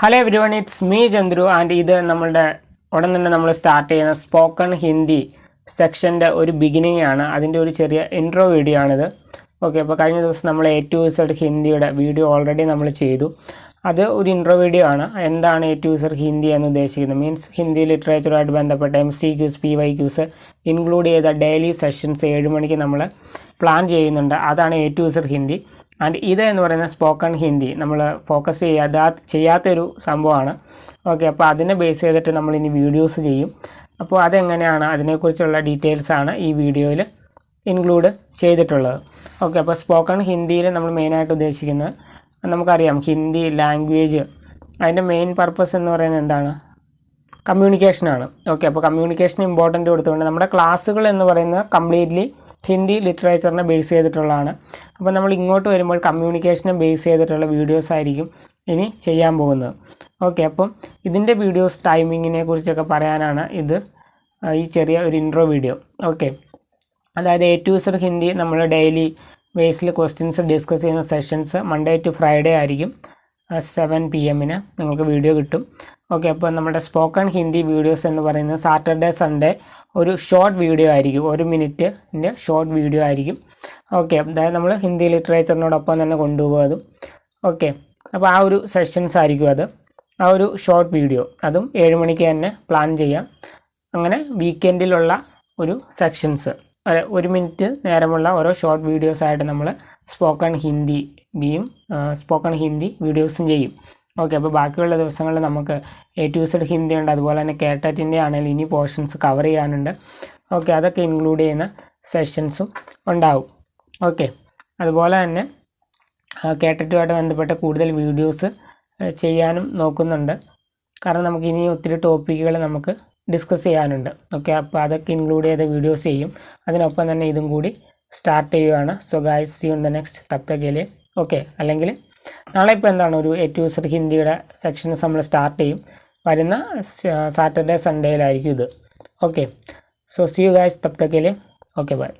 Hello everyone, it's me Chandru and ഇത് നമ്മളുടെ ഉടൻ തന്നെ നമ്മൾ സ്റ്റാർട്ട് ചെയ്യുന്ന സ്പോക്കൺ ഹിന്ദി സെക്ഷൻ്റെ ഒരു ബിഗിനിങ് ആണ്. അതിൻ്റെ ഒരു ചെറിയ ഇൻട്രോ വീഡിയോ ആണിത്. ഓക്കെ, അപ്പോൾ കഴിഞ്ഞ ദിവസം നമ്മൾ A to Z ഹിന്ദിയുടെ വീഡിയോ ഓൾറെഡി നമ്മൾ ചെയ്തു. അത് ഒരു ഇൻട്രോ വീഡിയോ ആണ്. എന്താണ് A to Z ഹിന്ദി എന്ന് ഉദ്ദേശിക്കുന്നത്, മീൻസ് ഹിന്ദി ലിറ്ററേച്ചറുമായിട്ട് ബന്ധപ്പെട്ട MCQs PYQs ഇൻക്ലൂഡ് ചെയ്ത ഡെയിലി സെഷൻസ് 7 മണിക്ക് നമ്മൾ പ്ലാൻ ചെയ്യുന്നുണ്ട്. അതാണ് A to Z Hindi. And ഇത് എന്ന് പറയുന്ന സ്പോക്കൺ ഹിന്ദി നമ്മൾ ഫോക്കസ് ചെയ്യാത്തൊരു സംഭവമാണ്. ഓക്കെ, അപ്പോൾ അതിനെ ബേസ് ചെയ്തിട്ട് നമ്മളിനി വീഡിയോസ് ചെയ്യും. അപ്പോൾ അതെങ്ങനെയാണ്, അതിനെക്കുറിച്ചുള്ള ഡീറ്റെയിൽസാണ് ഈ വീഡിയോയിൽ ഇൻക്ലൂഡ് ചെയ്തിട്ടുള്ളത്. ഓക്കെ, അപ്പോൾ സ്പോക്കൺ ഹിന്ദിയിൽ നമ്മൾ മെയിനായിട്ട് ഉദ്ദേശിക്കുന്നത്, നമുക്കറിയാം ഹിന്ദി ലാംഗ്വേജ് അതിൻ്റെ മെയിൻ പർപ്പസ് എന്ന് പറയുന്നത് എന്താണ്, കമ്മ്യൂണിക്കേഷനാണ്. ഓക്കെ, അപ്പോൾ കമ്മ്യൂണിക്കേഷൻ ഇമ്പോർട്ടൻ്റ് കൊടുത്തുകൊണ്ട് നമ്മുടെ ക്ലാസ്സുകൾ എന്ന് പറയുന്നത് കംപ്ലീറ്റ്ലി ഹിന്ദി ലിറ്ററേച്ചറിനെ ബേസ് ചെയ്തിട്ടുള്ളതാണ്. അപ്പോൾ നമ്മൾ ഇങ്ങോട്ട് വരുമ്പോൾ കമ്മ്യൂണിക്കേഷനെ ബേസ് ചെയ്തിട്ടുള്ള വീഡിയോസ് ആയിരിക്കും ഇനി ചെയ്യാൻ പോകുന്നത്. ഓക്കെ, അപ്പം ഇതിൻ്റെ വീഡിയോസ് ടൈമിങ്ങിനെ കുറിച്ചൊക്കെ പറയാനാണ് ഇത് ഈ ചെറിയ ഒരു ഇൻട്രോ വീഡിയോ. ഓക്കെ, അതായത് A to Z ഹിന്ദി നമ്മൾ ഡെയിലി ബേസിൽ ക്വസ്റ്റ്യൻസ് ഡിസ്കസ് ചെയ്യുന്ന സെഷൻസ് മൺഡേ ടു ഫ്രൈഡേ ആയിരിക്കും 7 PM നിങ്ങൾക്ക് വീഡിയോ കിട്ടും. ഓക്കെ, അപ്പോൾ നമ്മുടെ സ്പോക്കൺ ഹിന്ദി വീഡിയോസ് എന്ന് പറയുന്നത് സാറ്റർഡേ സൺഡേ ഒരു ഷോർട്ട് വീഡിയോ ആയിരിക്കും, 1 മിനിറ്റിൻ്റെ ഷോർട്ട് വീഡിയോ ആയിരിക്കും. ഓക്കെ, അതായത് നമ്മൾ ഹിന്ദി ലിറ്ററേച്ചറിനോടൊപ്പം തന്നെ കൊണ്ടുപോകും. ഓക്കെ, അപ്പോൾ ആ ഒരു സെഷൻസ് ആയിരിക്കും അത്, ആ ഒരു ഷോർട്ട് വീഡിയോ. അതും 7 മണിക്ക് തന്നെ പ്ലാൻ ചെയ്യാം. അങ്ങനെ വീക്കെൻഡിലുള്ള ഒരു സെക്ഷൻസ് 1 മിനിറ്റ് നേരമുള്ള ഓരോ ഷോർട്ട് വീഡിയോസായിട്ട് നമ്മൾ സ്പോക്കൺ ഹിന്ദി വീഡിയോസും ചെയ്യും. ഓക്കെ, അപ്പോൾ ബാക്കിയുള്ള ദിവസങ്ങളിൽ നമുക്ക് A to Z ഹിന്ദി ഉണ്ട്, അതുപോലെ തന്നെ കേട്ടറ്റിൻ്റെ ആണെങ്കിൽ ഇനി പോർഷൻസ് കവർ ചെയ്യാനുണ്ട്. ഓക്കെ, അതൊക്കെ ഇൻക്ലൂഡ് ചെയ്യുന്ന സെഷൻസും ഉണ്ടാവും. ഓക്കെ, അതുപോലെ തന്നെ കേട്ടറ്റുമായിട്ട് ബന്ധപ്പെട്ട കൂടുതൽ വീഡിയോസ് ചെയ്യാനും നോക്കുന്നുണ്ട്. കാരണം നമുക്ക് ഇനി ഒത്തിരി ടോപ്പിക്കുകൾ നമുക്ക് ഡിസ്കസ് ചെയ്യാനുണ്ട്. ഓക്കെ, അപ്പോൾ അതൊക്കെ ഇൻക്ലൂഡ് ചെയ്ത വീഡിയോസ് ചെയ്യും. അതിനൊപ്പം തന്നെ ഇതും കൂടി സ്റ്റാർട്ട് ചെയ്യുകയാണ്. So guys, see you in the next. തബ് തക് के लिए ഓക്കെ. അല്ലെങ്കിൽ നാളെ ഇപ്പോൾ എന്താണ് ഒരു A to Z ഹിന്ദിയുടെ സെക്ഷൻസ് നമ്മൾ സ്റ്റാർട്ട് ചെയ്യും. വരുന്ന സാറ്റർഡേ സൺഡേയിലായിരിക്കും ഇത്. Okay, so see you guys. തബ് തക് के लिए ഓക്കെ, ബൈ.